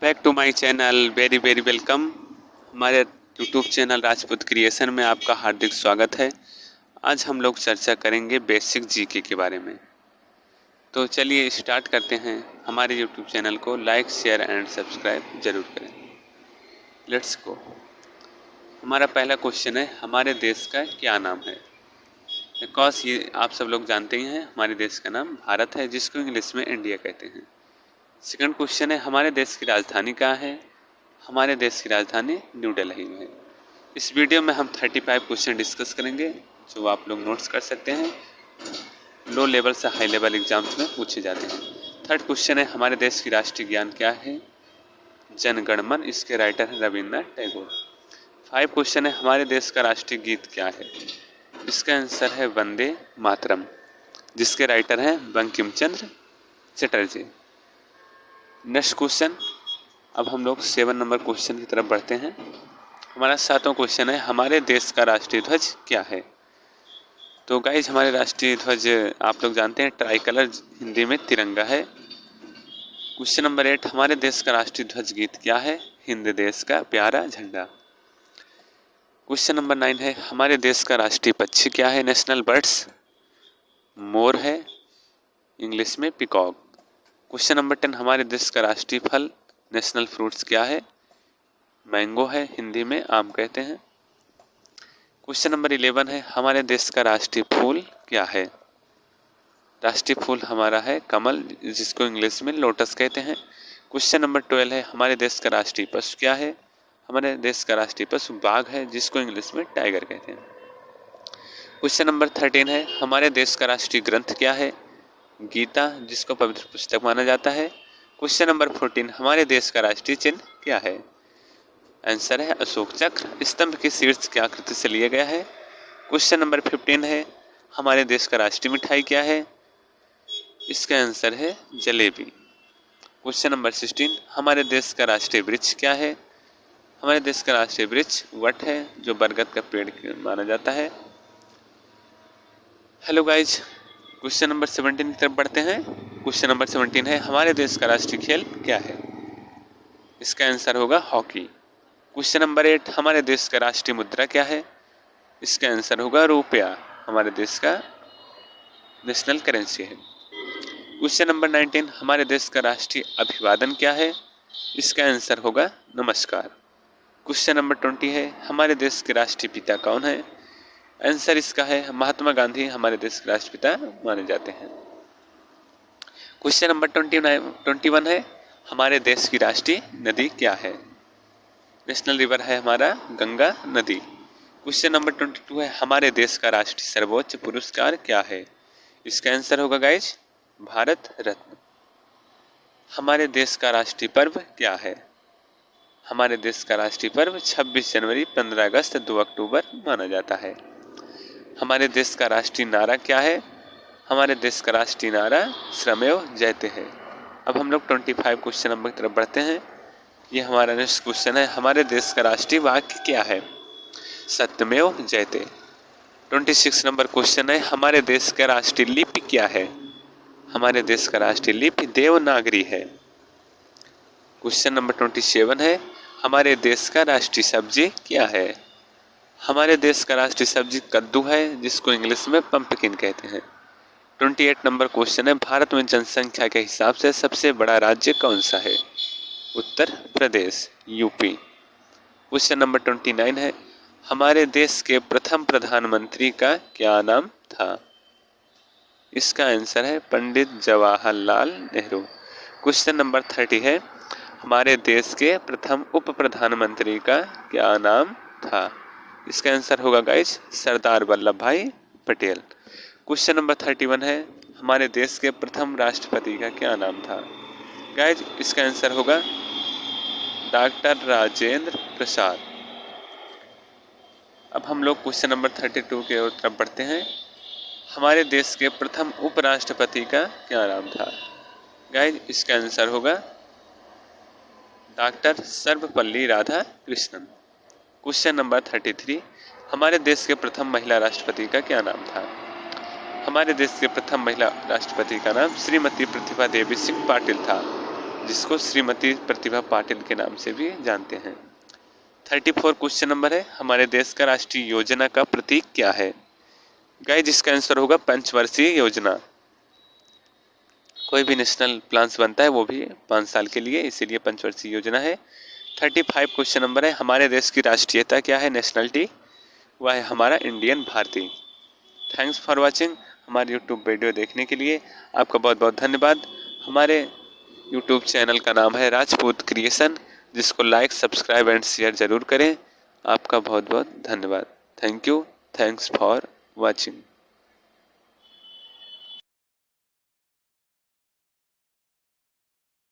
Back to my channel. Very very welcome. हमारे YouTube channel Rajput Creation में आपका हार्दिक स्वागत है। आज हम लोग चर्चा करेंगे बेसिक जीके के बारे में। तो चलिए स्टार्ट करते हैं। हमारे यूट्यूब चैनल को लाइक शेयर एंड सब्सक्राइब जरूर करें। Let's go. हमारा पहला क्वेश्चन है, हमारे देश का क्या नाम है। बिकॉज ये आप सब लोग जानते ही हैं, हमारे देश का नाम भारत है, जिसको इंग्लिश में इंडिया कहते हैं। सेकंड क्वेश्चन है, हमारे देश की राजधानी कहाँ है। हमारे देश की राजधानी न्यू दिल्ली में है। इस वीडियो में हम 35 क्वेश्चन डिस्कस करेंगे, जो आप लोग नोट्स कर सकते हैं। लो लेवल से हाई लेवल एग्जाम्स में पूछे जाते हैं। थर्ड क्वेश्चन है, हमारे देश की राष्ट्रीय ज्ञान क्या है। जन गण मन, इसके राइटर हैं रविन्द्रनाथ टैगोर। 5 क्वेश्चन है, हमारे देश का राष्ट्रीय गीत क्या है। इसका आंसर है वंदे मातरम, जिसके राइटर हैं बंकिम चंद्र चटर्जी। नेक्स्ट क्वेश्चन, अब हम लोग 7 नंबर क्वेश्चन की तरफ बढ़ते हैं। हमारा 7वां क्वेश्चन है, हमारे देश का राष्ट्रीय ध्वज क्या है। तो गाइज, हमारे राष्ट्रीय ध्वज आप लोग जानते हैं ट्राई कलर, हिंदी में तिरंगा है। क्वेश्चन नंबर 8, हमारे देश का राष्ट्रीय ध्वज गीत क्या है। हिंद देश का प्यारा झंडा। क्वेश्चन नंबर 9 है, हमारे देश का राष्ट्रीय पक्षी क्या है। नेशनल बर्ड्स मोर है, इंग्लिश में पिकॉक। क्वेश्चन नंबर 10, हमारे देश का राष्ट्रीय फल नेशनल फ्रूट्स क्या है। मैंगो है, हिंदी में आम कहते हैं। क्वेश्चन नंबर 11 है, हमारे देश का राष्ट्रीय फूल क्या है। राष्ट्रीय फूल हमारा है कमल, जिसको इंग्लिश में लोटस कहते हैं। क्वेश्चन नंबर 12 है, हमारे देश का राष्ट्रीय पशु क्या है। हमारे देश का राष्ट्रीय पशु बाघ है, जिसको इंग्लिश में टाइगर कहते हैं। क्वेश्चन नंबर 13 है, हमारे देश का राष्ट्रीय ग्रंथ क्या है। गीता, जिसको पवित्र पुस्तक माना जाता है। क्वेश्चन नंबर 14, हमारे देश का राष्ट्रीय चिन्ह क्या है। आंसर है अशोक चक्र। स्तंभ के शीर्ष की आकृति से लिया गया है। क्वेश्चन नंबर 15 है, हमारे देश का राष्ट्रीय मिठाई क्या है। इसका आंसर है जलेबी। क्वेश्चन नंबर 16, हमारे देश का राष्ट्रीय वृक्ष क्या है। हमारे देश का राष्ट्रीय वृक्ष वट है, जो बरगद का पेड़ माना जाता है। हेलो गाइज, क्वेश्चन नंबर 17 की तरफ बढ़ते हैं। क्वेश्चन नंबर 17 है, हमारे देश का राष्ट्रीय खेल क्या है। इसका आंसर होगा हॉकी। क्वेश्चन नंबर 8, हमारे देश का राष्ट्रीय मुद्रा क्या है। इसका आंसर होगा रुपया, हमारे देश का नेशनल करेंसी है। क्वेश्चन नंबर 19, हमारे देश का राष्ट्रीय अभिवादन क्या है। इसका आंसर होगा नमस्कार। क्वेश्चन नंबर 20 है, हमारे देश के राष्ट्रीय पिता कौन है। आंसर इसका है महात्मा गांधी, हमारे देश के राष्ट्रपिता माने जाते हैं। क्वेश्चन नंबर 21 है, हमारे देश की राष्ट्रीय नदी क्या है। नेशनल रिवर है हमारा गंगा नदी। क्वेश्चन नंबर 22 है, हमारे देश का राष्ट्रीय सर्वोच्च पुरस्कार क्या है। इसका आंसर होगा गाइज भारत रत्न। हमारे देश का राष्ट्रीय पर्व क्या है। हमारे देश का राष्ट्रीय पर्व 26 जनवरी, 15 अगस्त, 2 अक्टूबर माना जाता है। हमारे देश का राष्ट्रीय नारा क्या है। हमारे देश का राष्ट्रीय नारा श्रमेव जयते है। अब हम लोग 25 क्वेश्चन नंबर की तरफ बढ़ते हैं। ये हमारा नेक्स्ट क्वेश्चन है, हमारे देश का राष्ट्रीय वाक्य क्या है। सत्यमेव जयते। 26 नंबर क्वेश्चन है, हमारे देश का राष्ट्रीय लिपि क्या है। हमारे देश का राष्ट्रीय लिपि देवनागरी है। क्वेश्चन नंबर 27 है, हमारे देश का राष्ट्रीय सब्जी क्या है। हमारे देश का राष्ट्रीय सब्जी कद्दू है, जिसको इंग्लिश में पंपकिन कहते हैं। 28 नंबर क्वेश्चन है, भारत में जनसंख्या के हिसाब से सबसे बड़ा राज्य कौन सा है। Uttar Pradesh, UP. Question number 29 है, हमारे देश के प्रथम प्रधानमंत्री का क्या नाम था। इसका आंसर है पंडित जवाहरलाल नेहरू। क्वेश्चन नंबर 30 है, हमारे देश के प्रथम उप प्रधानमंत्री का क्या नाम था। इसका आंसर होगा गाइज सरदार वल्लभ भाई पटेल। क्वेश्चन नंबर 31 है, हमारे देश के प्रथम राष्ट्रपति का क्या नाम था। गाइज इसका आंसर होगा डॉक्टर राजेंद्र प्रसाद। अब हम लोग क्वेश्चन नंबर 32 के तरफ बढ़ते हैं। हमारे देश के प्रथम उपराष्ट्रपति का क्या नाम था। गाइज इसका आंसर होगा doctor Sarvepalli Radhakrishnan. Question number 33, हमारे देश के प्रथम महिला राष्ट्रपति का क्या नाम था। हमारे देश के प्रथम महिला राष्ट्रपति का नाम श्रीमती प्रतिभा देवी सिंह पाटिल था। जिसको श्रीमती प्रतिभा पाटिल के नाम से भी जानते हैं। 34 क्वेश्चन नंबर है, हमारे देश का राष्ट्रीय योजना का प्रतीक क्या है? गाइस जिसका आंसर होगा पंचवर्षीय योजना। कोई भी नेशनल प्लान्स बनता है वो भी 5 साल के लिए, इसीलिए पंचवर्षीय योजना है। 35 क्वेश्चन नंबर है, हमारे देश की राष्ट्रीयता क्या है, नेशनलिटी? वह है हमारा इंडियन भारतीय। Thanks for watching. हमारे यूट्यूब वीडियो देखने के लिए आपका बहुत बहुत धन्यवाद। हमारे यूट्यूब चैनल का नाम है राजपूत क्रिएशन, जिसको लाइक, सब्सक्राइब एंड शेयर ज़रूर करें। आपका बहुत बहुत धन्यवाद। Thank you. Thanks for watching.